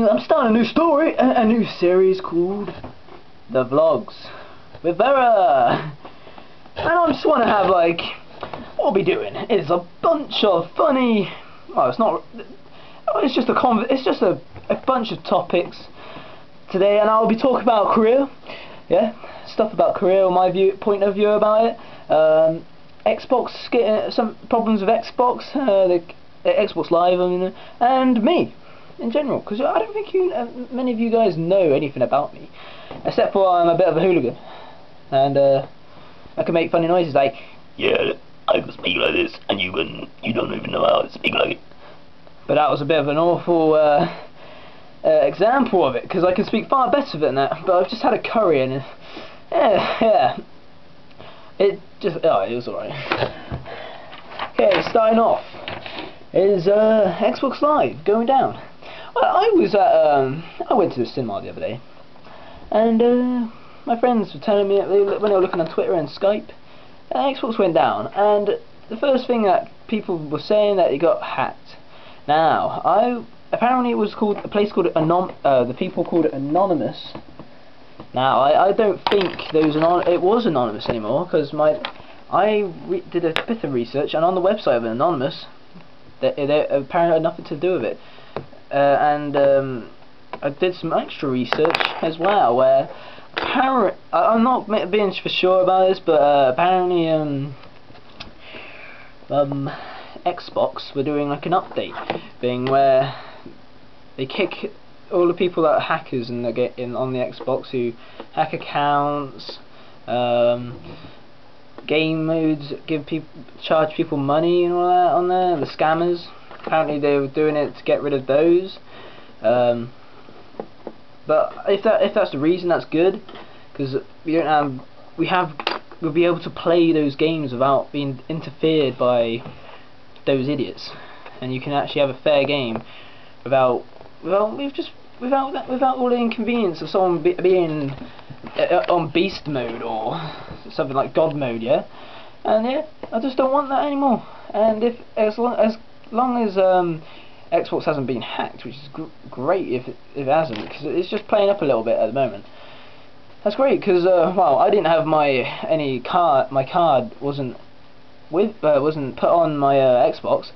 I'm starting a new story, a new series called The Vlogs with Vera. And I just want to have, like, what I'll be doing is a bunch of funny, well, it's not, it's just a bunch of topics today, and I'll be talking about Korea, yeah, stuff about Korea, my point of view about it, Xbox, getting some problems with Xbox, the Xbox Live, I mean, and me in general, because I don't think many of you guys know anything about me, except for I'm a bit of a hooligan, and I can make funny noises like, yeah, I can speak like this, and you don't even know how to speak like it. But that was a bit of an awful example of it, because I can speak far better than that. But I've just had a curry, and yeah, it was alright. Okay, starting off is Xbox Live going down. I went to the cinema the other day, and my friends were telling me when they were looking on Twitter and Skype, Xbox went down, and the first thing that people were saying that it got hacked. Now, apparently it was called a place called the people called it Anonymous. Now, I don't think it was Anonymous anymore, because I did a bit of research, and on the website of Anonymous, they apparently had nothing to do with it. And I did some extra research as well, where I'm not being for sure about this, but apparently Xbox were doing like an update thing where they kick all the people that are hackers and they get in on the Xbox who hack accounts, game modes, charge people money and all that on there, the scammers. Apparently they were doing it to get rid of those. But if that's the reason, that's good, because we'll be able to play those games without being interfered by those idiots, and you can actually have a fair game without all the inconvenience of someone being on beast mode or something like God mode, yeah. And yeah, I just don't want that anymore. And as long as Xbox hasn't been hacked, which is great if it hasn't, because it's just playing up a little bit at the moment. That's great, because well, I didn't have my card wasn't put on my Xbox.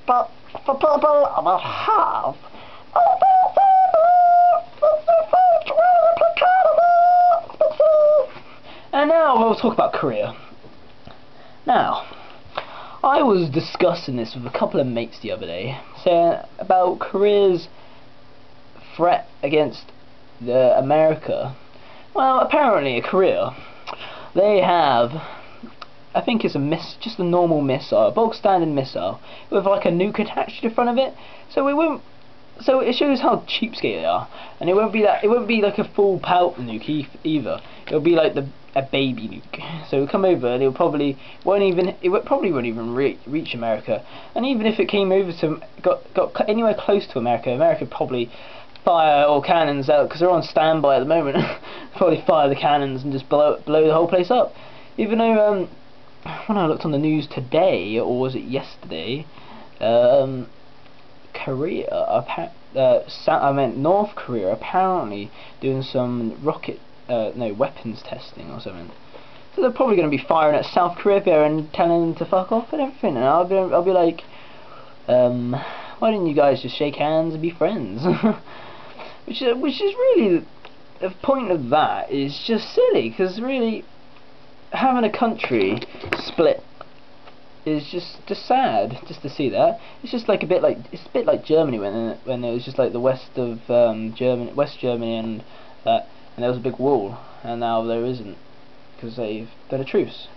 But for people that have, and now we'll talk about Korea. Now, I was discussing this with a couple of mates the other day, saying about Korea's threat against America. Well, apparently Korea, they have, I think it's just a normal missile, a bog standard missile with like a nuke attached to the front of it. So it shows how cheapskate they are, and it won't be like a full power nuke either. It'll be like a baby nuke. So it'll come over, and it probably won't even reach America. And even if it came over to got anywhere close to America, America probably fire all cannons out, because they're on standby at the moment. Probably fire the cannons and just blow the whole place up. Even though when I looked on the news today, or was it yesterday, North Korea apparently doing some weapons testing or something. So they're probably going to be firing at South Korea and telling them to fuck off and everything. And I'll be like, why didn't you guys just shake hands and be friends? which is really, the point of that is just silly, because really having a country split is just sad, just to see that. It's just like it's a bit like Germany when it was just like the west of West Germany and that, and there was a big wall, and now there isn't, because they've done a truce.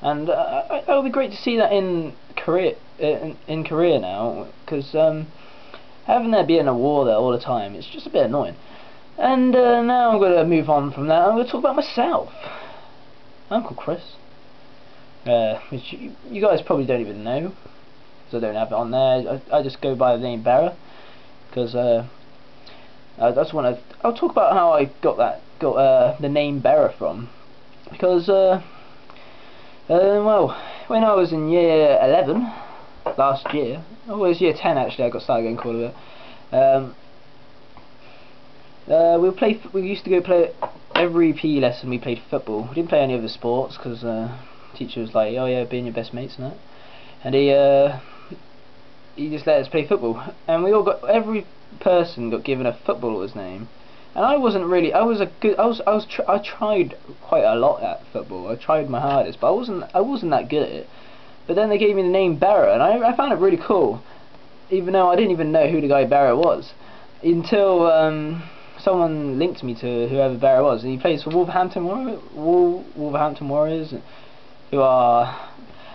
And it would be great to see that in Korea, in Korea now, because having there being a war there all the time, it's just a bit annoying. And now I'm going to move on from that. I'm going to talk about myself. I'm called Chris, which you guys probably don't even know, because I don't have it on there. I just go by the name Vera, because I just want to. I'll talk about how I got that got the name Berra from, because well, when I was in year 11 last year, oh, it was year 10 actually, I got started getting called a bit. We used to go play every PE lesson. We played football. We didn't play any other sports because teacher was like, "Oh yeah, being your best mates and that," and he just let us play football. And we all got every person got given a footballer's name. And I wasn't really. I tried quite a lot at football. I tried my hardest, but I wasn't that good at it. But then they gave me the name Berra, and I found it really cool, even though I didn't even know who the guy Berra was until someone linked me to whoever Berra was, and he plays for Wolverhampton Warriors, who are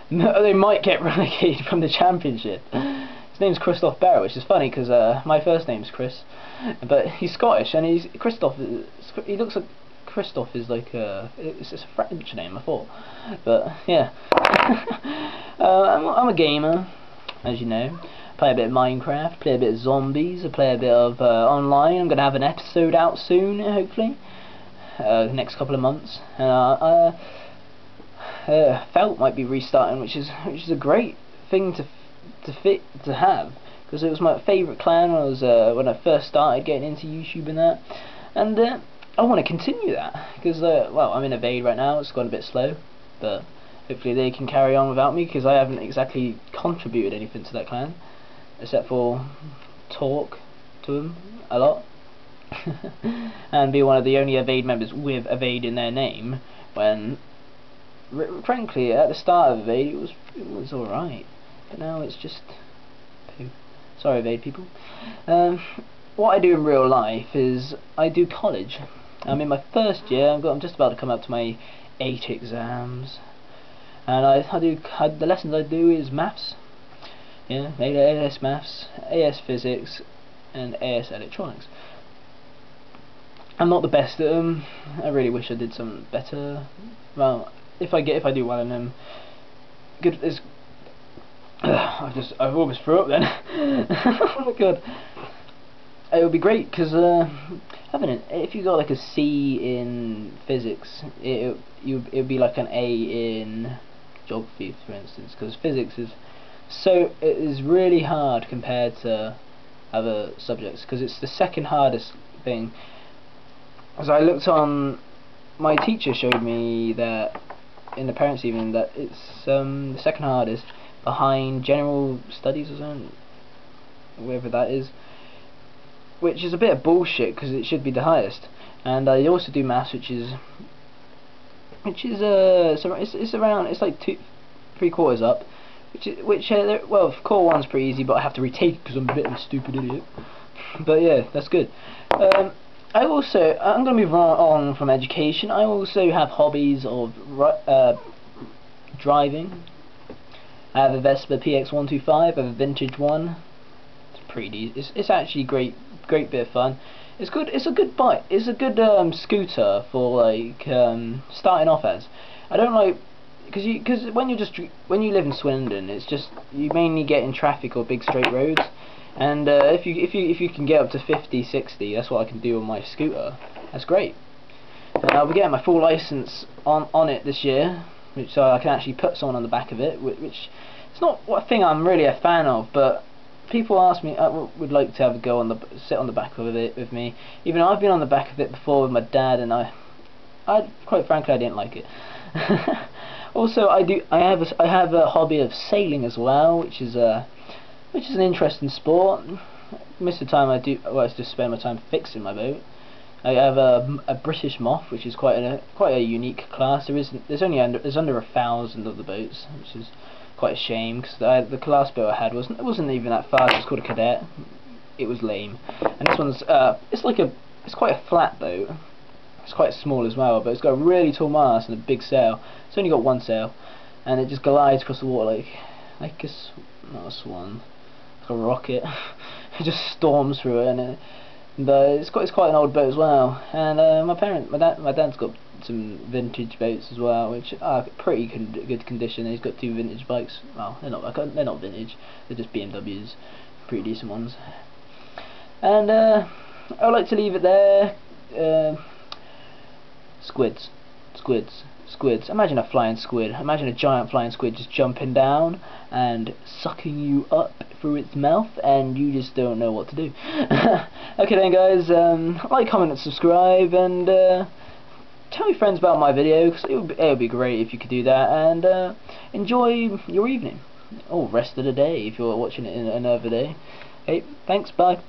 they might get relegated from the Championship. His name's Christophe Berra, which is funny because my first name's Chris, but he's Scottish, and he looks like Christophe is like it's a French name, I thought, but yeah. I'm a gamer, as you know. Play a bit of Minecraft, play a bit of zombies, I play a bit of online. I'm gonna have an episode out soon, hopefully, next couple of months. And Felt might be restarting, which is a great thing to have, because it was my favourite clan when I first started getting into YouTube and that, and I want to continue that because well, I'm in Evade right now. It's gone a bit slow, but hopefully they can carry on without me, because I haven't exactly contributed anything to that clan except for talk to them a lot and be one of the only Evade members with Evade in their name, when frankly at the start of Evade it was alright, but now it's just poo. Sorry Evade people. What I do in real life is I do college. I'm in my first year. I'm just about to come up to my 8 exams, and the lessons I do is maths. Yeah, AS maths, AS physics, and AS electronics. I'm not the best at them. I really wish I did some better. Well, if I do well in them, good is. I've almost threw up then. Oh my god. It would be great because if you got like a C in physics, it would be like an A in geography, for instance, because physics is really hard compared to other subjects, because it's the second hardest thing. As I looked on, my teacher showed me that in the parents' evening that it's the second hardest behind general studies or something, whatever that is. Which is a bit of bullshit, because it should be the highest. And I also do maths, which is it's around, it's like 3/4 up, well, core 1's pretty easy, but I have to retake because I'm a bit of a stupid idiot. But yeah, that's good. I'm going to move on from education. I also have hobbies of driving. I have a Vespa PX125. I have a vintage one. It's pretty decent. It's actually great bit of fun. It's good. It's a good bike. It's a good scooter for like starting off as. I don't like because when you live in Swindon, it's just you mainly get in traffic or big straight roads, and if you can get up to 50, 60, that's what I can do on my scooter. That's great. And I'll be getting my full license on it this year, so I can actually put someone on the back of it, which it's not a thing I'm really a fan of, but people ask me, would like to have a go sit on the back of it with me. Even though I've been on the back of it before with my dad, and I quite frankly I didn't like it. Also, I have a hobby of sailing as well, which is an interesting sport. Most of the time I just spend my time fixing my boat. I have a British Moth, which is quite a unique class. There's under 1,000 of the boats, which is quite a shame, because the class boat I had wasn't even that fast. It's called a Cadet. It was lame. And this one's it's quite a flat boat. It's quite small as well, but it's got a really tall mast and a big sail. It's only got one sail, and it just glides across the water like not a swan, like a rocket. It just storms through it, but it's quite an old boat as well. And my dad's got some vintage boats as well, which are pretty good condition. He's got 2 vintage bikes. Well, they're not vintage. They're just BMWs, pretty decent ones. And I'd like to leave it there. Squids. Squids. Squids. Imagine a flying squid. Imagine a giant flying squid just jumping down and sucking you up through its mouth, and you just don't know what to do. Okay then, guys, like, comment and subscribe, and tell your friends about my video, because it would be great if you could do that, and enjoy your evening, or rest of the day if you're watching it in another day. Hey, thanks, bye.